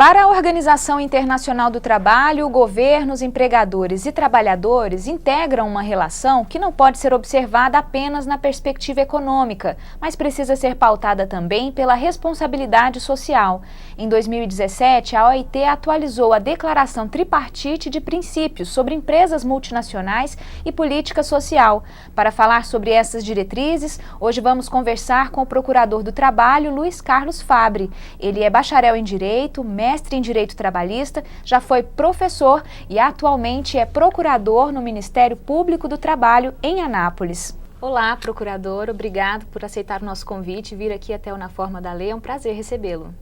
Para a Organização Internacional do Trabalho, governos, empregadores e trabalhadores integram uma relação que não pode ser observada apenas na perspectiva econômica, mas precisa ser pautada também pela responsabilidade social. Em 2017, a OIT atualizou a Declaração Tripartite de Princípios sobre Empresas Multinacionais e Política Social. Para falar sobre essas diretrizes, hoje vamos conversar com o Procurador do Trabalho, Luiz Carlos Fabbri. Ele é bacharel em Direito, mestre em Direito Trabalhista, já foi professor e atualmente é procurador no Ministério Público do Trabalho em Anápolis. Olá, procurador, obrigado por aceitar o nosso convite e vir aqui até o Na Forma da Lei, é um prazer recebê-lo.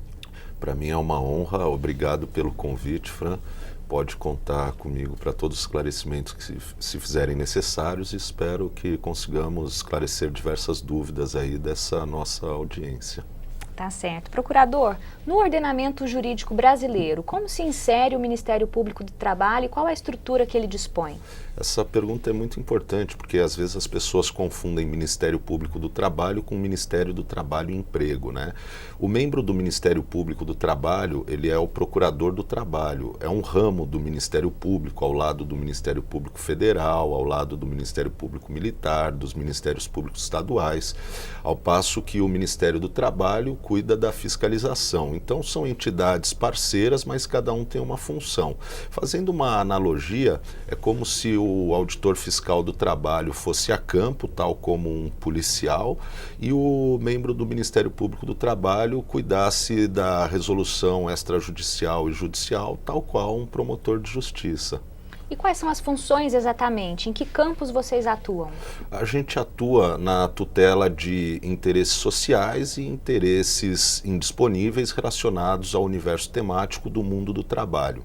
Para mim é uma honra, obrigado pelo convite, Fran. Pode contar comigo para todos os esclarecimentos que se fizerem necessários e espero que consigamos esclarecer diversas dúvidas aí dessa nossa audiência. Tá certo. Procurador, no ordenamento jurídico brasileiro, como se insere o Ministério Público do Trabalho e qual a estrutura que ele dispõe? Essa pergunta é muito importante, porque às vezes as pessoas confundem Ministério Público do Trabalho com Ministério do Trabalho e Emprego, né? O membro do Ministério Público do Trabalho, ele é o Procurador do Trabalho, é um ramo do Ministério Público, ao lado do Ministério Público Federal, ao lado do Ministério Público Militar, dos Ministérios Públicos Estaduais, ao passo que o Ministério do Trabalho cuida da fiscalização. Então são entidades parceiras, mas cada um tem uma função. Fazendo uma analogia, é como se o auditor fiscal do trabalho fosse a campo, tal como um policial, e o membro do Ministério Público do Trabalho cuidasse da resolução extrajudicial e judicial, tal qual um promotor de justiça. E quais são as funções exatamente? Em que campos vocês atuam? A gente atua na tutela de interesses sociais e interesses indisponíveis relacionados ao universo temático do mundo do trabalho.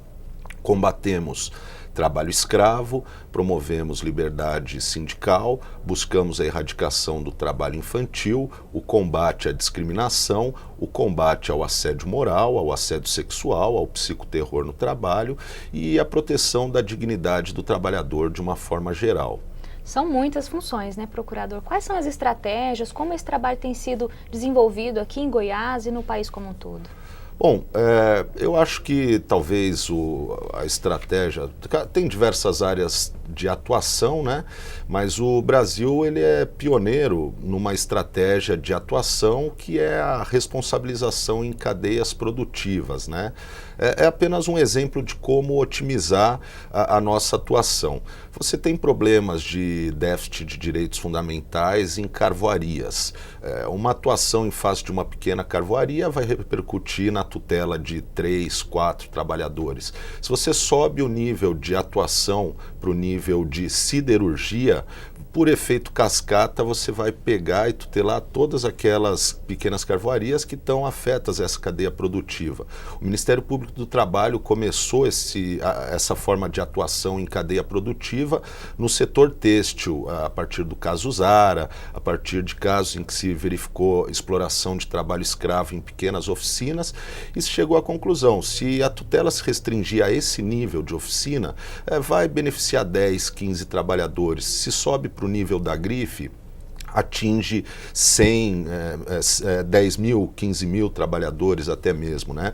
Combatemos trabalho escravo, promovemos liberdade sindical, buscamos a erradicação do trabalho infantil, o combate à discriminação, o combate ao assédio moral, ao assédio sexual, ao psicoterror no trabalho e a proteção da dignidade do trabalhador de uma forma geral. São muitas funções, né, procurador? Quais são as estratégias, como esse trabalho tem sido desenvolvido aqui em Goiás e no país como um todo? Bom, eu acho que talvez a estratégia, tem diversas áreas de atuação, né? Mas o Brasil ele é pioneiro numa estratégia de atuação que é a responsabilização em cadeias produtivas, né? É apenas um exemplo de como otimizar a nossa atuação. Você tem problemas de déficit de direitos fundamentais em carvoarias. Uma atuação em face de uma pequena carvoaria vai repercutir na tutela de 3, 4 trabalhadores. Se você sobe o nível de atuação para o nível de siderurgia, por efeito cascata, você vai pegar e tutelar todas aquelas pequenas carvoarias que estão afetas a essa cadeia produtiva. O Ministério Público do Trabalho começou essa forma de atuação em cadeia produtiva no setor têxtil, a partir do caso Zara, a partir de casos em que se verificou exploração de trabalho escravo em pequenas oficinas, e se chegou à conclusão, se a tutela se restringir a esse nível de oficina, vai beneficiar 10, 15 trabalhadores. Se sobe para o nível da grife, atinge 100, 10 mil, 15 mil trabalhadores até mesmo, né?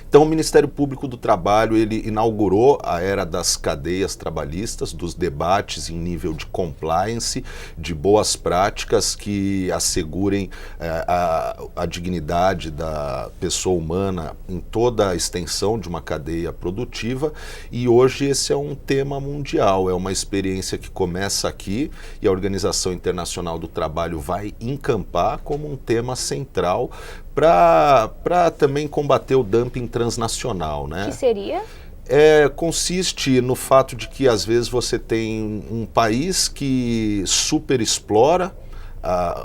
Então o Ministério Público do Trabalho ele inaugurou a era das cadeias trabalhistas, dos debates em nível de compliance, de boas práticas que assegurem a dignidade da pessoa humana em toda a extensão de uma cadeia produtiva, e hoje esse é um tema mundial, é uma experiência que começa aqui e a Organização Internacional do Trabalho vai encampar como um tema central para também combater o dumping transnacional, né? Que seria? Consiste no fato de que às vezes você tem um país que superexplora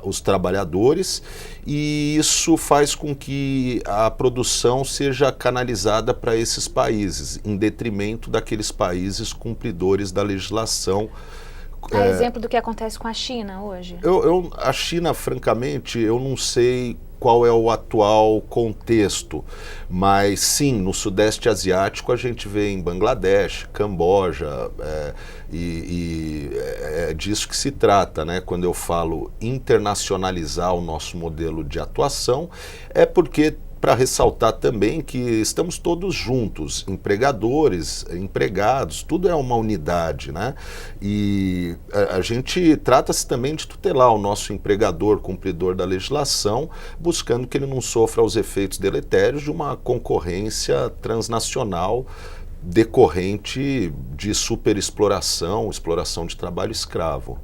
os trabalhadores e isso faz com que a produção seja canalizada para esses países, em detrimento daqueles países cumpridores da legislação. Exemplo do que acontece com a China hoje? A China, francamente, eu não sei qual é o atual contexto, mas sim, no Sudeste Asiático a gente vê em Bangladesh, Camboja, é disso que se trata, né? Quando eu falo internacionalizar o nosso modelo de atuação, é porque para ressaltar também que estamos todos juntos, empregadores, empregados, tudo é uma unidade, né? E a gente trata-se também de tutelar o nosso empregador, cumpridor da legislação, buscando que ele não sofra os efeitos deletérios de uma concorrência transnacional decorrente de superexploração, exploração de trabalho escravo.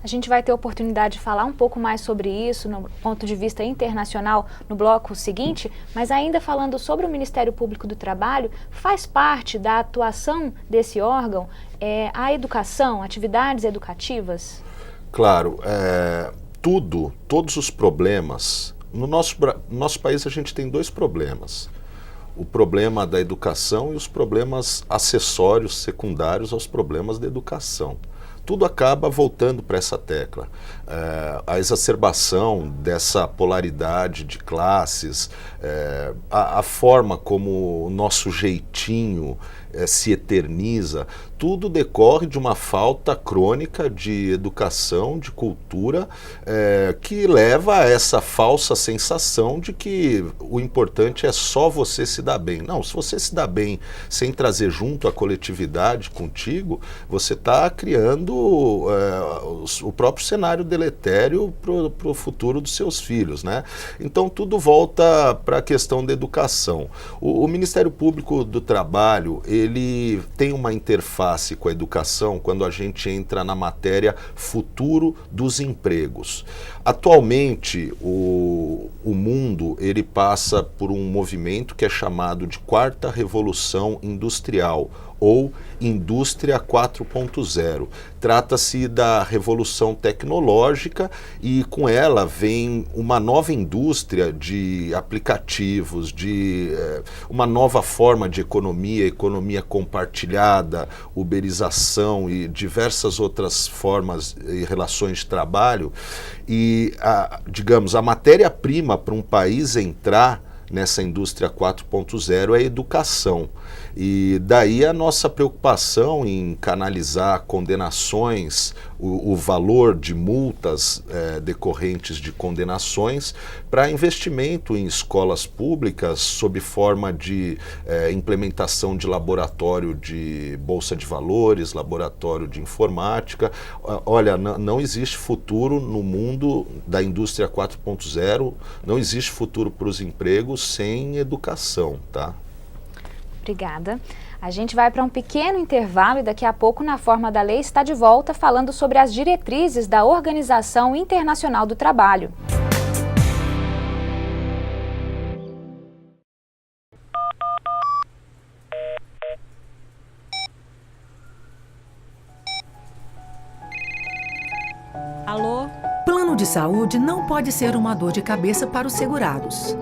A gente vai ter oportunidade de falar um pouco mais sobre isso no ponto de vista internacional no bloco seguinte, mas ainda falando sobre o Ministério Público do Trabalho, faz parte da atuação desse órgão a educação, atividades educativas? Claro, todos os problemas, no nosso país a gente tem 2 problemas. O problema da educação e os problemas acessórios, secundários aos problemas da educação. Tudo acaba voltando para essa tecla. A exacerbação dessa polaridade de classes, a forma como o nosso jeitinho se eterniza, tudo decorre de uma falta crônica de educação, de cultura, que leva a essa falsa sensação de que o importante é só você se dar bem. Não, se você se dá bem sem trazer junto a coletividade contigo, você está criando o próprio cenário deletério para o futuro dos seus filhos, né? Então tudo volta para a questão da educação. O Ministério Público do Trabalho, ele tem uma interface com a educação quando a gente entra na matéria futuro dos empregos. Atualmente, o mundo ele passa por um movimento que é chamado de Quarta Revolução Industrial, ou Indústria 4.0. Trata-se da revolução tecnológica e com ela vem uma nova indústria de aplicativos, de uma nova forma de economia compartilhada, uberização e diversas outras formas e relações de trabalho. E, digamos, a matéria-prima para um país entrar nessa indústria 4.0 é a educação. E daí a nossa preocupação em canalizar condenações, o valor de multas decorrentes de condenações para investimento em escolas públicas sob forma de implementação de laboratório de bolsa de valores, laboratório de informática. Olha, não existe futuro no mundo da indústria 4.0, não existe futuro para os empregos sem educação, tá? Obrigada. A gente vai para um pequeno intervalo e daqui a pouco, na Forma da Lei, está de volta falando sobre as diretrizes da Organização Internacional do Trabalho. Alô? Plano de saúde não pode ser uma dor de cabeça para os segurados.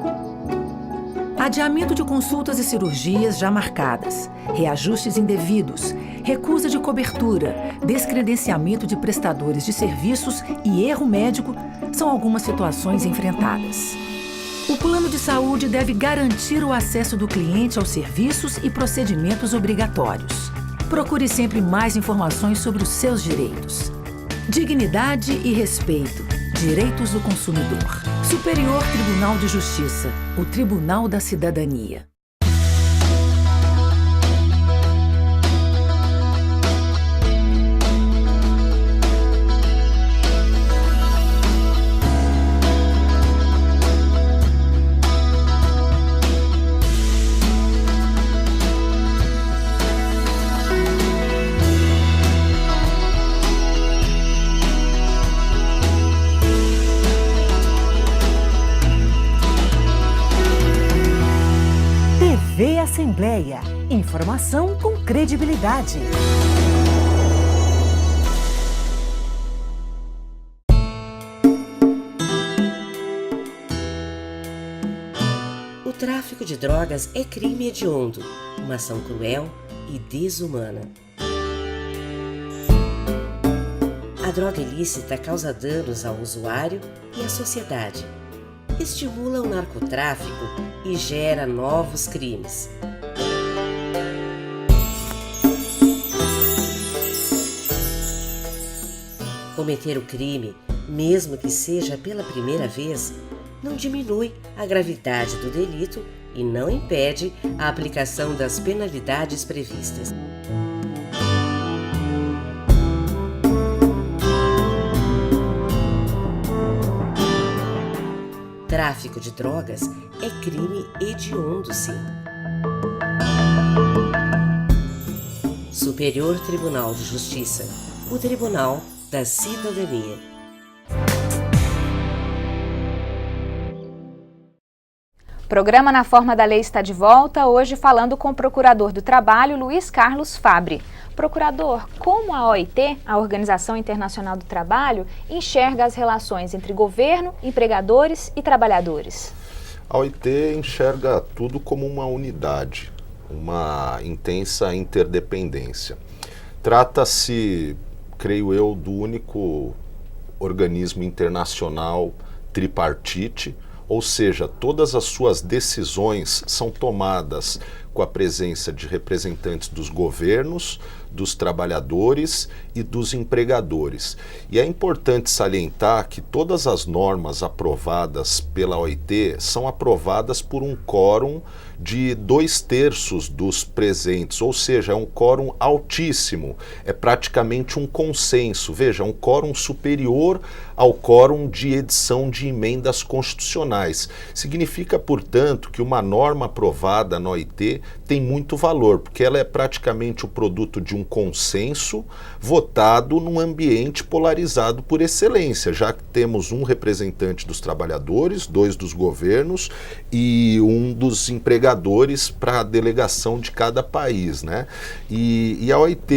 Adiamento de consultas e cirurgias já marcadas, reajustes indevidos, recusa de cobertura, descredenciamento de prestadores de serviços e erro médico são algumas situações enfrentadas. O plano de saúde deve garantir o acesso do cliente aos serviços e procedimentos obrigatórios. Procure sempre mais informações sobre os seus direitos. Dignidade e respeito. Direitos do consumidor. Superior Tribunal de Justiça. O Tribunal da Cidadania. TV Assembleia. Informação com credibilidade. O tráfico de drogas é crime hediondo, uma ação cruel e desumana. A droga ilícita causa danos ao usuário e à sociedade, estimula o narcotráfico e gera novos crimes. Cometer o crime, mesmo que seja pela primeira vez, não diminui a gravidade do delito e não impede a aplicação das penalidades previstas. Tráfico de drogas é crime hediondo, sim. Superior Tribunal de Justiça, o Tribunal da Cidadania. O programa Na Forma da Lei está de volta, hoje falando com o Procurador do Trabalho, Luiz Carlos Fabbri. Procurador, como a OIT, a Organização Internacional do Trabalho, enxerga as relações entre governo, empregadores e trabalhadores? A OIT enxerga tudo como uma unidade, uma intensa interdependência. Trata-se, creio eu, do único organismo internacional tripartite, ou seja, todas as suas decisões são tomadas com a presença de representantes dos governos, dos trabalhadores e dos empregadores. E é importante salientar que todas as normas aprovadas pela OIT são aprovadas por um quórum de 2/3 dos presentes, ou seja, é um quórum altíssimo, é praticamente um consenso, veja, um quórum superior ao quórum de edição de emendas constitucionais. Significa, portanto, que uma norma aprovada na OIT tem muito valor, porque ela é praticamente o produto de um consenso votado num ambiente polarizado por excelência, já que temos um representante dos trabalhadores, 2 dos governos e um dos empregadores para a delegação de cada país, né? E a OIT,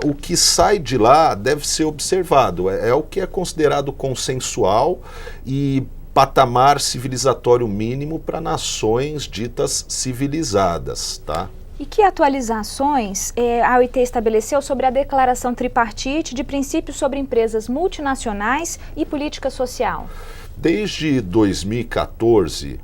o que sai de lá deve ser observado, é o que é considerado consensual e patamar civilizatório mínimo para nações ditas civilizadas, tá? E que atualizações a OIT estabeleceu sobre a Declaração Tripartite de Princípios sobre Empresas Multinacionais e Política Social? Desde 2014,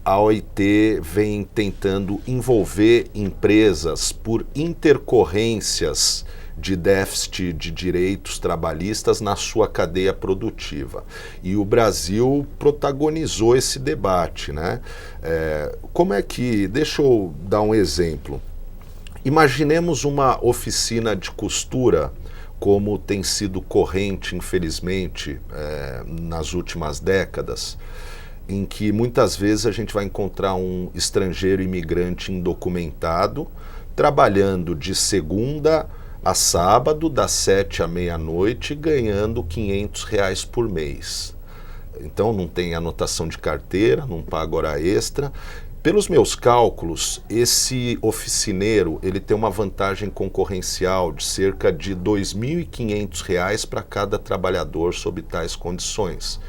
a OIT vem tentando envolver empresas por intercorrências de déficit de direitos trabalhistas na sua cadeia produtiva. E o Brasil protagonizou esse debate, né? Deixa eu dar um exemplo. Imaginemos uma oficina de costura, como tem sido corrente, infelizmente, nas últimas décadas, em que muitas vezes a gente vai encontrar um estrangeiro imigrante indocumentado trabalhando de segunda a sábado, das 7 à meia-noite, ganhando R$500 por mês. Então não tem anotação de carteira, não paga hora extra. Pelos meus cálculos, esse oficineiro ele tem uma vantagem concorrencial de cerca de R$2.500 para cada trabalhador sob tais condições.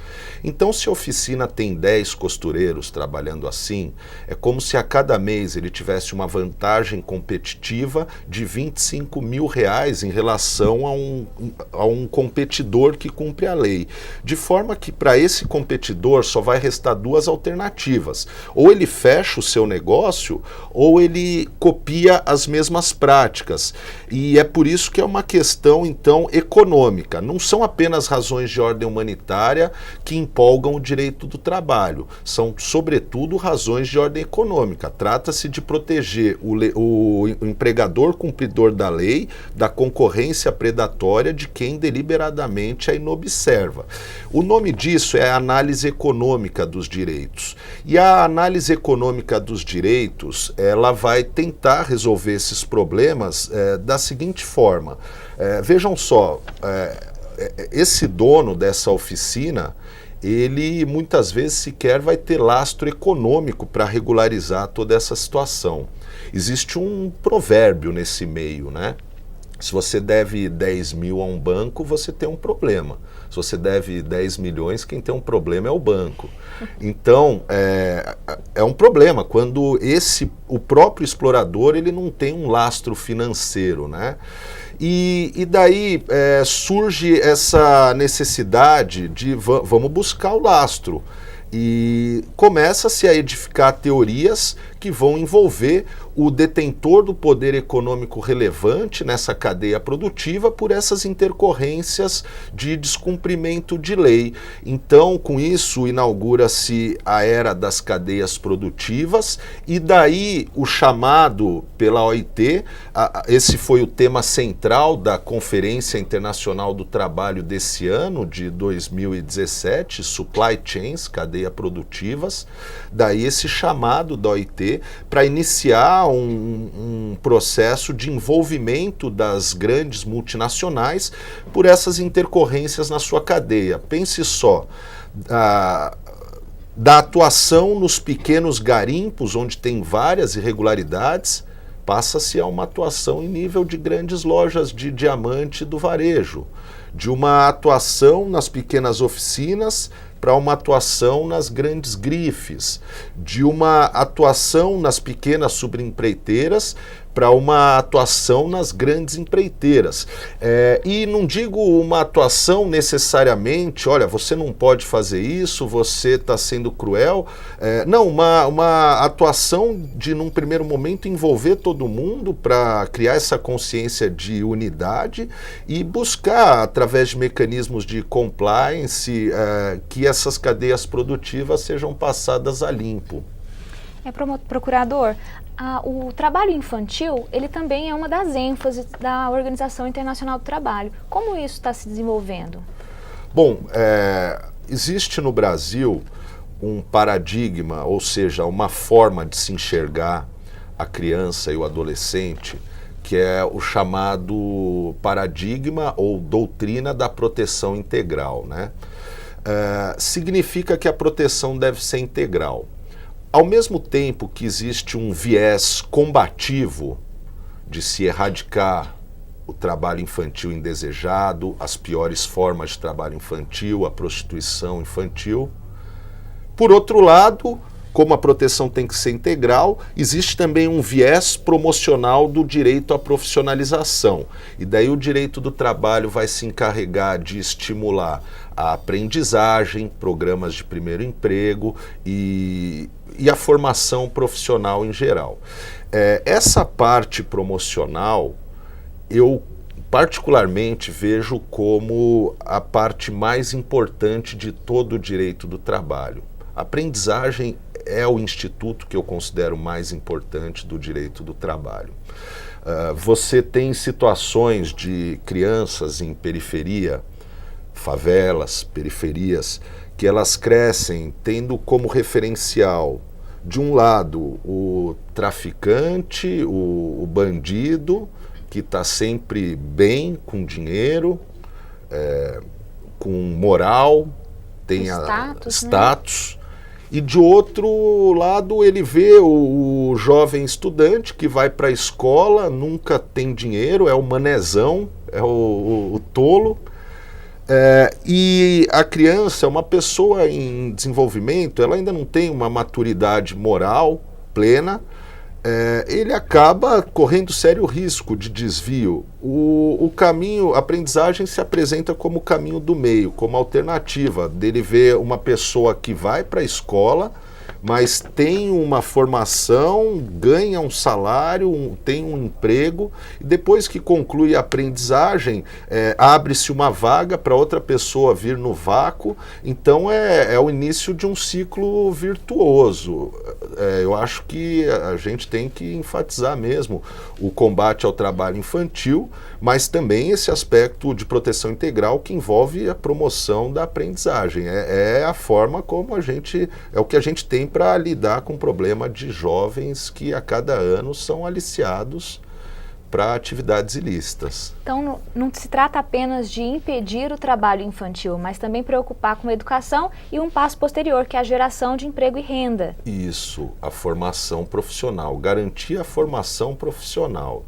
Então, se a oficina tem 10 costureiros trabalhando assim, é como se a cada mês ele tivesse uma vantagem competitiva de R$25.000 em relação a um competidor que cumpre a lei. De forma que para esse competidor só vai restar 2 alternativas. Ou ele fecha o seu negócio ou ele copia as mesmas práticas. E é por isso que é uma questão, então, econômica. Não são apenas razões de ordem humanitária que empolgam o direito do trabalho. São, sobretudo, razões de ordem econômica. Trata-se de proteger o empregador cumpridor da lei da concorrência predatória de quem deliberadamente a inobserva. O nome disso é a análise econômica dos direitos. E a análise econômica dos direitos, ela vai tentar resolver esses problemas da seguinte forma. Vejam só, esse dono dessa oficina, ele muitas vezes sequer vai ter lastro econômico para regularizar toda essa situação. Existe um provérbio nesse meio, né? Se você deve 10 mil a um banco, você tem um problema. Se você deve 10 milhões, quem tem um problema é o banco. Então, é um problema quando o próprio explorador ele não tem um lastro financeiro, né? E daí surge essa necessidade de vamos buscar o lastro. E começa-se a edificar teorias que vão envolver o detentor do poder econômico relevante nessa cadeia produtiva por essas intercorrências de descumprimento de lei. Então, com isso, inaugura-se a era das cadeias produtivas e daí o chamado pela OIT, esse foi o tema central da Conferência Internacional do Trabalho desse ano, de 2017, Supply Chains, cadeia produtivas, daí esse chamado da OIT para iniciar um processo de envolvimento das grandes multinacionais por essas intercorrências na sua cadeia. Pense só, da atuação nos pequenos garimpos, onde tem várias irregularidades, passa-se a uma atuação em nível de grandes lojas de diamante do varejo, de uma atuação nas pequenas oficinas para uma atuação nas grandes grifes, de uma atuação nas pequenas subempreiteiras para uma atuação nas grandes empreiteiras. E não digo uma atuação necessariamente, olha, você não pode fazer isso, você está sendo cruel. Não, uma atuação de, num primeiro momento, envolver todo mundo para criar essa consciência de unidade e buscar, através de mecanismos de compliance, que essas cadeias produtivas sejam passadas a limpo. Procurador, o trabalho infantil, ele também é uma das ênfases da Organização Internacional do Trabalho. Como isso está se desenvolvendo? Bom, existe no Brasil um paradigma, ou seja, uma forma de se enxergar a criança e o adolescente, que é o chamado paradigma ou doutrina da proteção integral, né? Significa que a proteção deve ser integral. Ao mesmo tempo que existe um viés combativo de se erradicar o trabalho infantil indesejado, as piores formas de trabalho infantil, a prostituição infantil, por outro lado, como a proteção tem que ser integral, existe também um viés promocional do direito à profissionalização. E daí o direito do trabalho vai se encarregar de estimular a aprendizagem, programas de primeiro emprego e a formação profissional em geral. Essa parte promocional, eu particularmente vejo como a parte mais importante de todo o direito do trabalho. A aprendizagem é o instituto que eu considero mais importante do direito do trabalho. Você tem situações de crianças em periferia, favelas, periferias, que elas crescem tendo como referencial, de um lado, o traficante, o bandido, que está sempre bem, com dinheiro, com moral, tem status, né? E de outro lado ele vê o jovem estudante que vai para a escola, nunca tem dinheiro, é o manezão, é o tolo. E a criança é uma pessoa em desenvolvimento, ela ainda não tem uma maturidade moral plena, ele acaba correndo sério risco de desvio. O caminho, a aprendizagem se apresenta como o caminho do meio, como alternativa dele ver uma pessoa que vai para a escola, mas tem uma formação, ganha um salário, tem um emprego, e depois que conclui a aprendizagem, abre-se uma vaga para outra pessoa vir no vácuo. Então é o início de um ciclo virtuoso. Eu acho que a gente tem que enfatizar mesmo o combate ao trabalho infantil, mas também esse aspecto de proteção integral que envolve a promoção da aprendizagem. É a forma como é o que a gente tem para lidar com o problema de jovens que a cada ano são aliciados para atividades ilícitas. Então não se trata apenas de impedir o trabalho infantil, mas também preocupar com a educação e um passo posterior, que é a geração de emprego e renda. Isso, a formação profissional, garantir a formação profissional.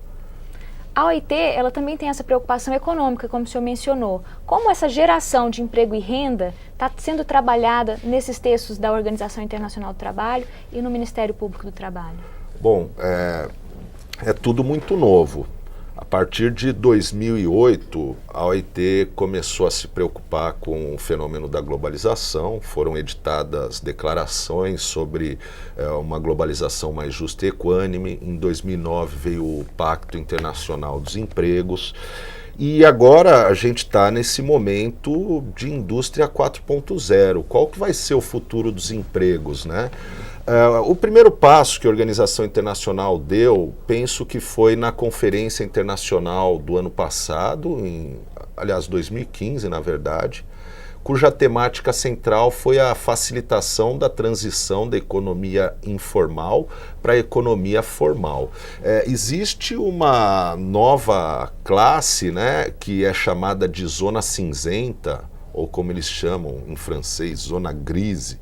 A OIT, ela também tem essa preocupação econômica, como o senhor mencionou. Como essa geração de emprego e renda está sendo trabalhada nesses textos da Organização Internacional do Trabalho e no Ministério Público do Trabalho? Bom, é tudo muito novo. A partir de 2008, a OIT começou a se preocupar com o fenômeno da globalização, foram editadas declarações sobre uma globalização mais justa e equânime. Em 2009 veio o Pacto Internacional dos Empregos, e agora a gente está nesse momento de indústria 4.0. Qual que vai ser o futuro dos empregos, né? O primeiro passo que a Organização Internacional deu, penso que foi na Conferência Internacional do ano passado, aliás, 2015, na verdade, cuja temática central foi a facilitação da transição da economia informal para a economia formal. Existe uma nova classe, né, que é chamada de zona cinzenta, ou como eles chamam em francês, zona grise,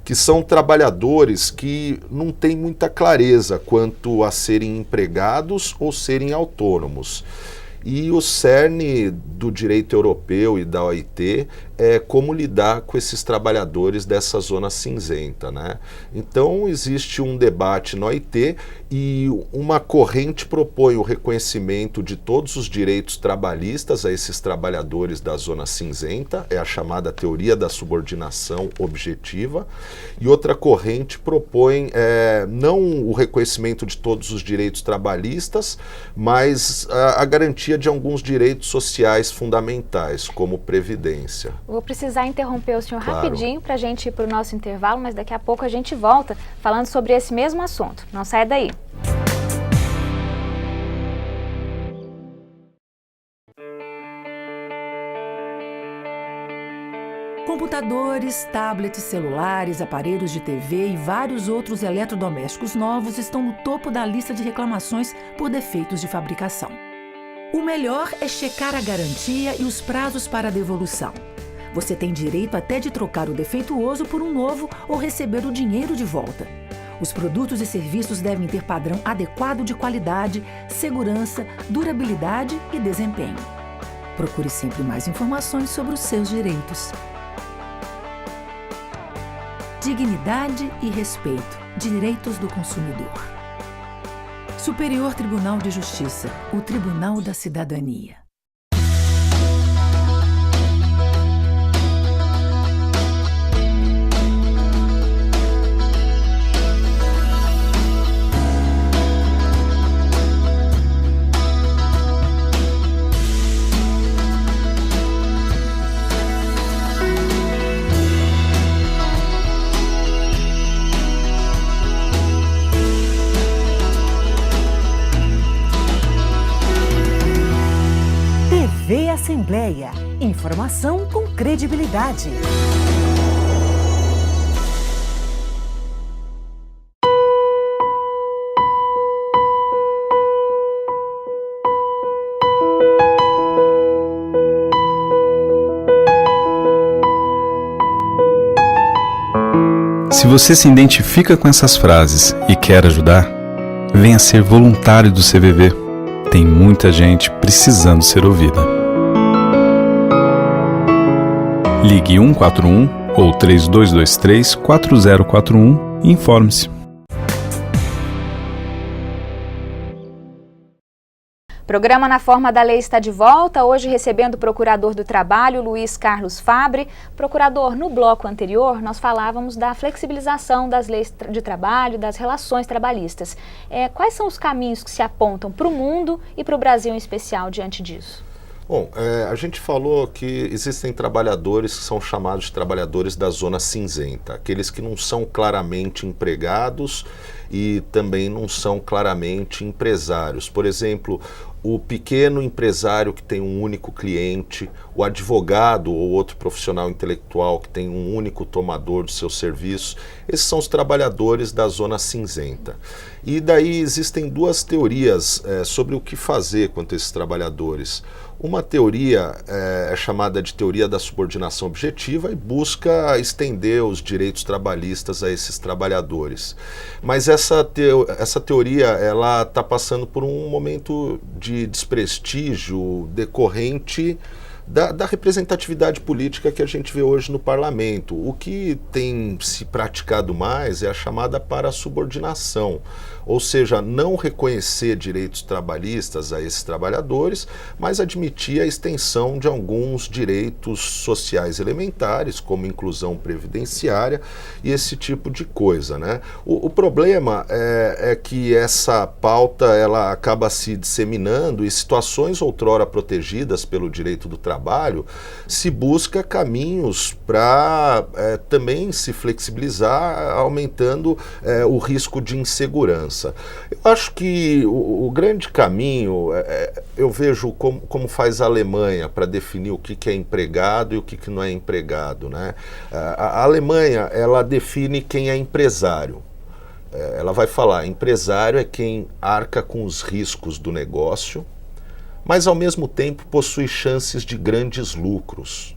que são trabalhadores que não têm muita clareza quanto a serem empregados ou serem autônomos. E o cerne do direito europeu e da OIT é como lidar com esses trabalhadores dessa zona cinzenta, né? Então existe um debate na OIT e uma corrente propõe o reconhecimento de todos os direitos trabalhistas a esses trabalhadores da zona cinzenta, é a chamada teoria da subordinação objetiva, e outra corrente propõe não o reconhecimento de todos os direitos trabalhistas, mas a garantia de alguns direitos sociais fundamentais, como previdência. Vou precisar interromper o senhor Claro. rapidinho para a gente ir para o nosso intervalo, mas daqui a pouco a gente volta falando sobre esse mesmo assunto. Não saia daí. Computadores, tablets, celulares, aparelhos de TV e vários outros eletrodomésticos novos estão no topo da lista de reclamações por defeitos de fabricação. O melhor é checar a garantia e os prazos para a devolução. Você tem direito até de trocar o defeituoso por um novo ou receber o dinheiro de volta. Os produtos e serviços devem ter padrão adequado de qualidade, segurança, durabilidade e desempenho. Procure sempre mais informações sobre os seus direitos. Dignidade e respeito. Direitos do consumidor. Superior Tribunal de Justiça. O Tribunal da Cidadania. TV Assembleia. Informação com credibilidade. Se você se identifica com essas frases e quer ajudar, venha ser voluntário do CVV. Tem muita gente precisando ser ouvida. Ligue 141 ou 3223-4041 e informe-se. Programa Na Forma da Lei está de volta, hoje recebendo o Procurador do Trabalho, Luiz Carlos Fabre. Procurador, no bloco anterior nós falávamos da flexibilização das leis de trabalho, das relações trabalhistas. Quais são os caminhos que se apontam para o mundo e para o Brasil em especial diante disso? Bom, a gente falou que existem trabalhadores que são chamados de trabalhadores da zona cinzenta, aqueles que não são claramente empregados e também não são claramente empresários. Por exemplo, o pequeno empresário que tem um único cliente, o advogado ou outro profissional intelectual que tem um único tomador dos seus serviços, esses são os trabalhadores da zona cinzenta. E daí existem duas teorias sobre o que fazer quanto a esses trabalhadores. Uma teoria é chamada de teoria da subordinação objetiva e busca estender os direitos trabalhistas a esses trabalhadores. Mas essa teoria ela está passando por um momento de desprestígio decorrente da representatividade política que a gente vê hoje no parlamento. O que tem se praticado mais é a chamada parasubordinação, ou seja, não reconhecer direitos trabalhistas a esses trabalhadores, mas admitir a extensão de alguns direitos sociais elementares, como inclusão previdenciária e esse tipo de coisa, né? O problema é que essa pauta ela acaba se disseminando e situações outrora protegidas pelo direito do trabalho se busca caminhos para também se flexibilizar, aumentando o risco de insegurança. Eu acho que o grande caminho, eu vejo como faz a Alemanha para definir o que é empregado e o que não é empregado, né? A Alemanha, ela define quem é empresário. Ela vai falar, empresário é quem arca com os riscos do negócio, mas ao mesmo tempo possui chances de grandes lucros.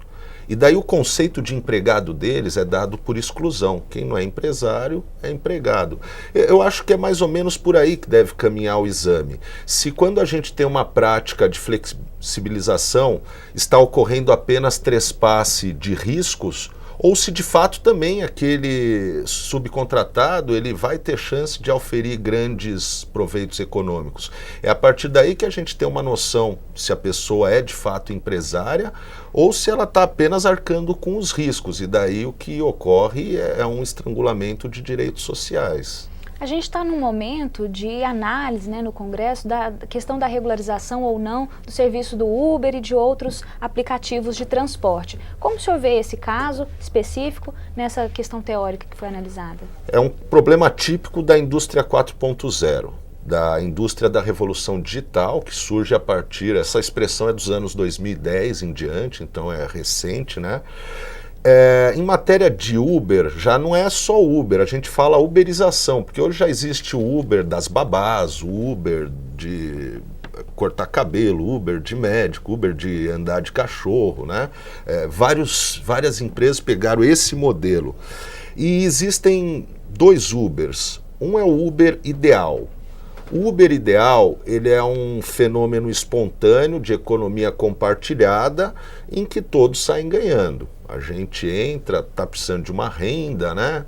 E daí o conceito de empregado deles é dado por exclusão. Quem não é empresário é empregado. Eu acho que é mais ou menos por aí que deve caminhar o exame. Se quando a gente tem uma prática de flexibilização está ocorrendo apenas trespasse de riscos, ou se de fato também aquele subcontratado ele vai ter chance de auferir grandes proveitos econômicos. É a partir daí que a gente tem uma noção se a pessoa é de fato empresária ou se ela está apenas arcando com os riscos, e daí o que ocorre é um estrangulamento de direitos sociais. A gente está num momento de análise, né, no Congresso da questão da regularização ou não do serviço do Uber e de outros aplicativos de transporte. Como o senhor vê esse caso específico nessa questão teórica que foi analisada? É um problema típico da indústria 4.0. Da indústria da revolução digital, que surge a partir, essa expressão é dos anos 2010 em diante, então é recente, né? Em matéria de Uber, já não é só Uber, a gente fala uberização, porque hoje já existe o Uber das babás, o Uber de cortar cabelo, Uber de médico, Uber de andar de cachorro, né? Várias empresas pegaram esse modelo. E existem dois Ubers. Um é o Uber ideal. O Uber ideal, ele é um fenômeno espontâneo de economia compartilhada em que todos saem ganhando. A gente entra, está precisando de uma renda, né?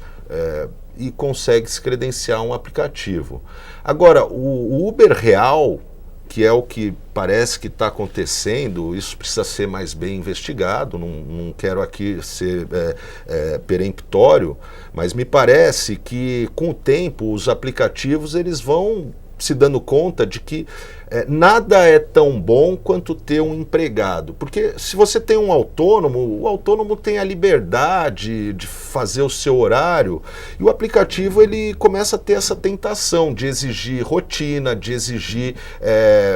E consegue se credenciar um aplicativo. Agora, o Uber real, que é o que parece que está acontecendo, isso precisa ser mais bem investigado, não quero aqui ser peremptório, mas me parece que com o tempo os aplicativos eles vão se dando conta de que nada é tão bom quanto ter um empregado. Porque se você tem um autônomo, o autônomo tem a liberdade de fazer o seu horário, e o aplicativo ele começa a ter essa tentação de exigir rotina, de exigir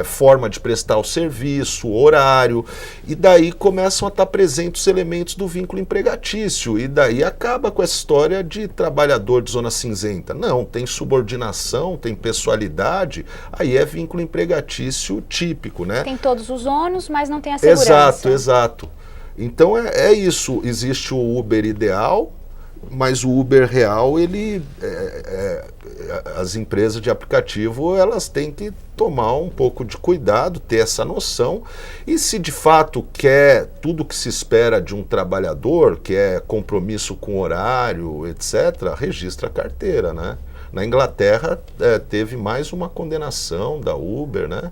forma de prestar o serviço, horário, e daí começam a estar presentes os elementos do vínculo empregatício, e daí acaba com essa história de trabalhador de zona cinzenta. Não, tem subordinação, tem pessoalidade, aí é vínculo empregatício típico, né? Tem todos os ônus, mas não tem a segurança. Exato. Então é isso, existe o Uber ideal, mas o Uber real, ele, as empresas de aplicativo, elas têm que tomar um pouco de cuidado, ter essa noção, e se de fato quer tudo que se espera de um trabalhador, que é compromisso com horário, etc., registra a carteira, né? Na Inglaterra teve mais uma condenação da Uber, né?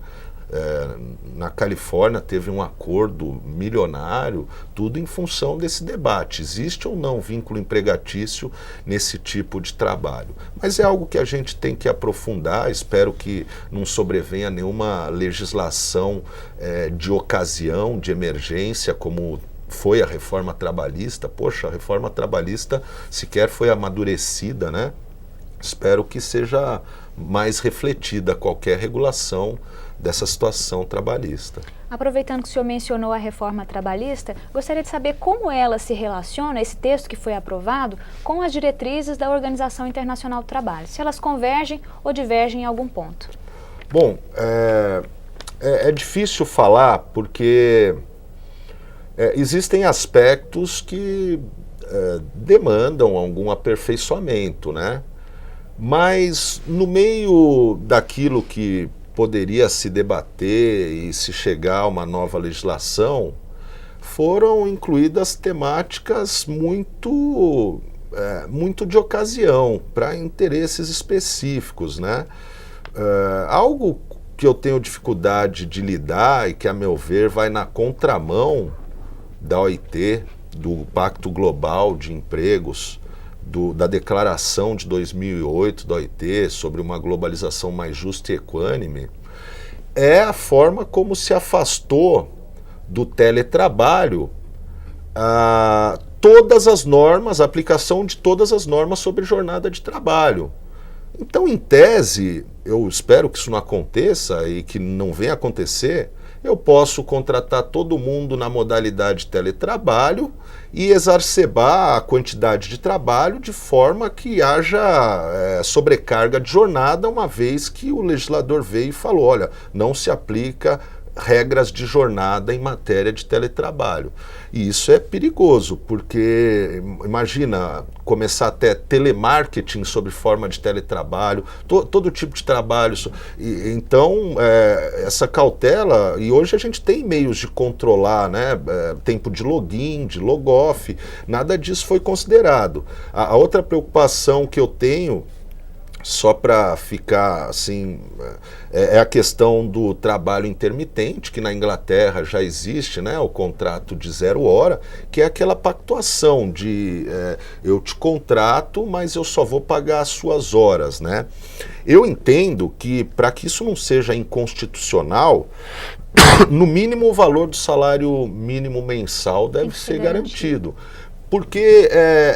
Na Califórnia teve um acordo milionário, tudo em função desse debate. Existe ou não vínculo empregatício nesse tipo de trabalho? Mas é algo que a gente tem que aprofundar, espero que não sobrevenha nenhuma legislação de ocasião, de emergência, como foi a reforma trabalhista. Poxa, a reforma trabalhista sequer foi amadurecida, né? Espero que seja mais refletida qualquer regulação dessa situação trabalhista. Aproveitando que o senhor mencionou a reforma trabalhista, gostaria de saber como ela se relaciona, esse texto que foi aprovado, com as diretrizes da Organização Internacional do Trabalho, se elas convergem ou divergem em algum ponto. Bom, é difícil falar porque existem aspectos que demandam algum aperfeiçoamento, né? Mas no meio daquilo que poderia se debater e se chegar a uma nova legislação, foram incluídas temáticas muito de ocasião, para interesses específicos, né? Algo que eu tenho dificuldade de lidar e que, a meu ver, vai na contramão da OIT, do Pacto Global de Empregos, da Declaração de 2008 da OIT sobre uma globalização mais justa e equânime, é a forma como se afastou do teletrabalho todas as normas, a aplicação de todas as normas sobre jornada de trabalho. Então, em tese, eu espero que isso não aconteça e que não venha acontecer, eu posso contratar todo mundo na modalidade teletrabalho e exacerbar a quantidade de trabalho de forma que haja sobrecarga de jornada, uma vez que o legislador veio e falou, olha, não se aplica regras de jornada em matéria de teletrabalho. E isso é perigoso, porque imagina começar até telemarketing sobre forma de teletrabalho, todo tipo de trabalho. Então, essa cautela, e hoje a gente tem meios de controlar, né, tempo de login, de logoff, nada disso foi considerado. A outra preocupação que eu tenho, só para ficar assim, é a questão do trabalho intermitente, que na Inglaterra já existe, né, o contrato de 0 hora, que é aquela pactuação de eu te contrato, mas eu só vou pagar as suas horas, né? Eu entendo que, para que isso não seja inconstitucional, no mínimo o valor do salário mínimo mensal deve ser garantido. Porque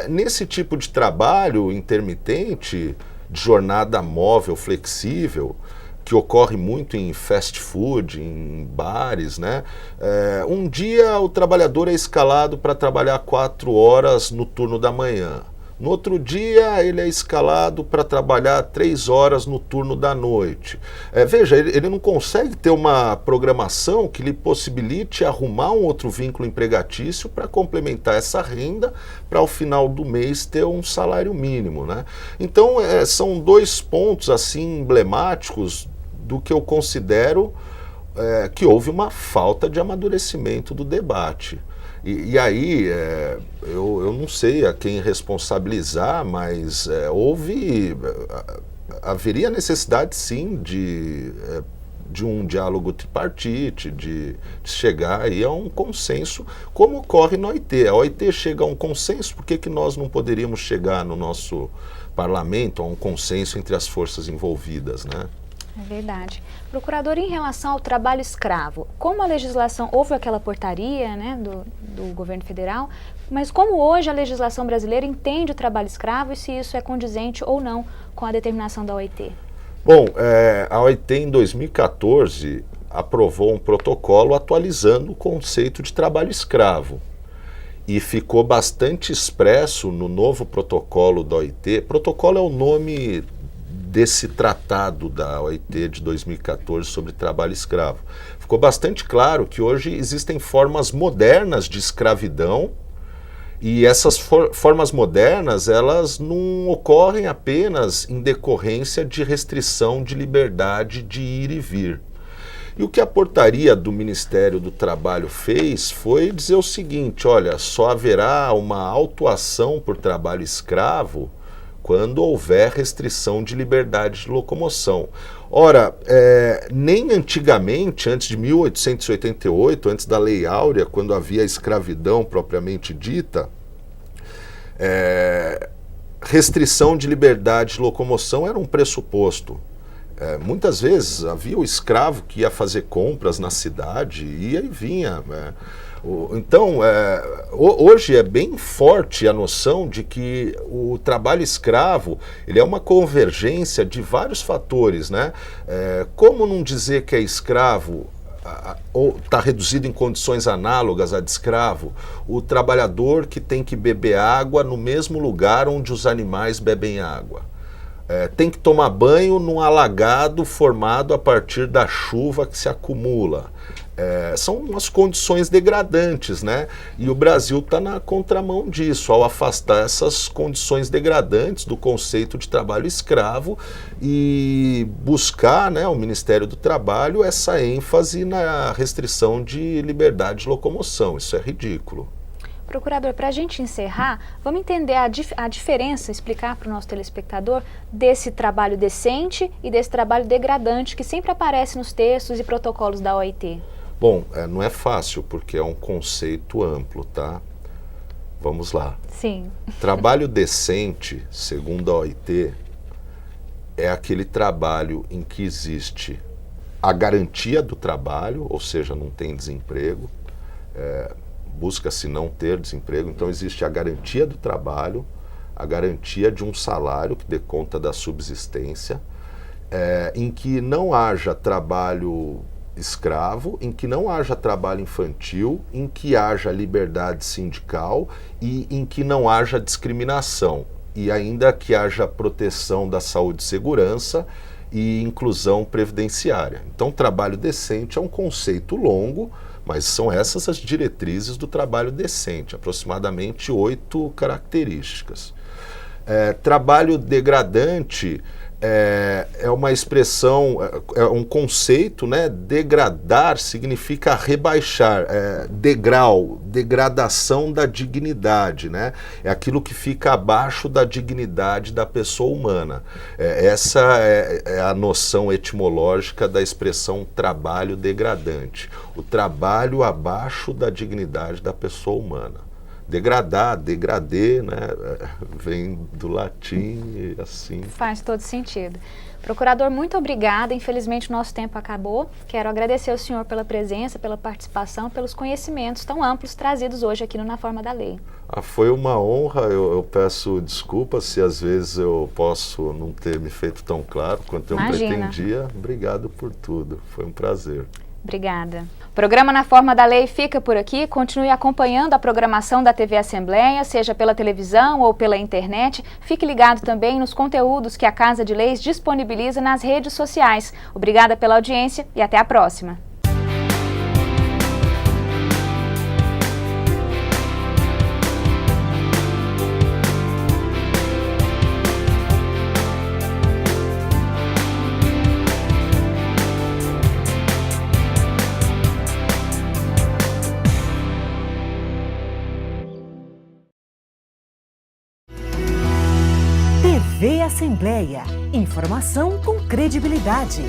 nesse tipo de trabalho intermitente, de jornada móvel, flexível, que ocorre muito em fast food, em bares, né? Um dia o trabalhador é escalado para trabalhar 4 horas no turno da manhã. No outro dia ele é escalado para trabalhar 3 horas no turno da noite. Veja, ele não consegue ter uma programação que lhe possibilite arrumar um outro vínculo empregatício para complementar essa renda, para ao final do mês ter um salário mínimo, né? Então são 2 pontos assim emblemáticos do que eu considero que houve uma falta de amadurecimento do debate. E aí, eu não sei a quem responsabilizar, mas haveria necessidade sim de um diálogo tripartite, de chegar aí a um consenso, como ocorre na OIT. A OIT chega a um consenso, por que nós não poderíamos chegar no nosso parlamento a um consenso entre as forças envolvidas, né? É verdade. Procurador, em relação ao trabalho escravo, como a legislação, houve aquela portaria, né, do governo federal, mas como hoje a legislação brasileira entende o trabalho escravo e se isso é condizente ou não com a determinação da OIT? Bom, a OIT em 2014 aprovou um protocolo atualizando o conceito de trabalho escravo. E ficou bastante expresso no novo protocolo da OIT. Protocolo é o nome desse tratado da OIT de 2014 sobre trabalho escravo. Ficou bastante claro que hoje existem formas modernas de escravidão, e essas formas modernas, elas não ocorrem apenas em decorrência de restrição de liberdade de ir e vir. E o que a portaria do Ministério do Trabalho fez foi dizer o seguinte, olha, só haverá uma autuação por trabalho escravo quando houver restrição de liberdade de locomoção. Ora, nem antigamente, antes de 1888, antes da Lei Áurea, quando havia a escravidão propriamente dita, restrição de liberdade de locomoção era um pressuposto. Muitas vezes havia o escravo que ia fazer compras na cidade, ia e vinha. Então, hoje é bem forte a noção de que o trabalho escravo ele é uma convergência de vários fatores, né? Como não dizer que é escravo ou está reduzido em condições análogas a de escravo, o trabalhador que tem que beber água no mesmo lugar onde os animais bebem água. Tem que tomar banho num alagado formado a partir da chuva que se acumula. são as condições degradantes, né? E o Brasil está na contramão disso, ao afastar essas condições degradantes do conceito de trabalho escravo e buscar, né, o Ministério do Trabalho essa ênfase na restrição de liberdade de locomoção. Isso é ridículo. Procurador, para a gente encerrar, vamos entender a diferença, explicar para o nosso telespectador desse trabalho decente e desse trabalho degradante que sempre aparece nos textos e protocolos da OIT. Bom, não é fácil porque é um conceito amplo, tá? Vamos lá. Sim. Trabalho decente, segundo a OIT, é aquele trabalho em que existe a garantia do trabalho, ou seja, não tem desemprego, busca-se não ter desemprego, então existe a garantia do trabalho, a garantia de um salário que dê conta da subsistência, em que não haja trabalho escravo, em que não haja trabalho infantil, em que haja liberdade sindical e em que não haja discriminação, e ainda que haja proteção da saúde e segurança e inclusão previdenciária. Então, trabalho decente é um conceito longo, mas são essas as diretrizes do trabalho decente, aproximadamente 8 características. Trabalho degradante é uma expressão, é um conceito, né? Degradar significa rebaixar, degrau, degradação da dignidade, né? É aquilo que fica abaixo da dignidade da pessoa humana. Essa é a noção etimológica da expressão trabalho degradante. O trabalho abaixo da dignidade da pessoa humana. Degradar, degradê, né, vem do latim e assim. Faz todo sentido. Procurador, muito obrigada. Infelizmente o nosso tempo acabou. Quero agradecer ao senhor pela presença, pela participação, pelos conhecimentos tão amplos trazidos hoje aqui no Na Forma da Lei. Foi uma honra. Eu peço desculpas se às vezes eu posso não ter me feito tão claro quanto eu pretendia. Obrigado por tudo. Foi um prazer. Obrigada. O programa Na Forma da Lei fica por aqui. Continue acompanhando a programação da TV Assembleia, seja pela televisão ou pela internet. Fique ligado também nos conteúdos que a Casa de Leis disponibiliza nas redes sociais. Obrigada pela audiência e até a próxima. TV Assembleia. Informação com credibilidade.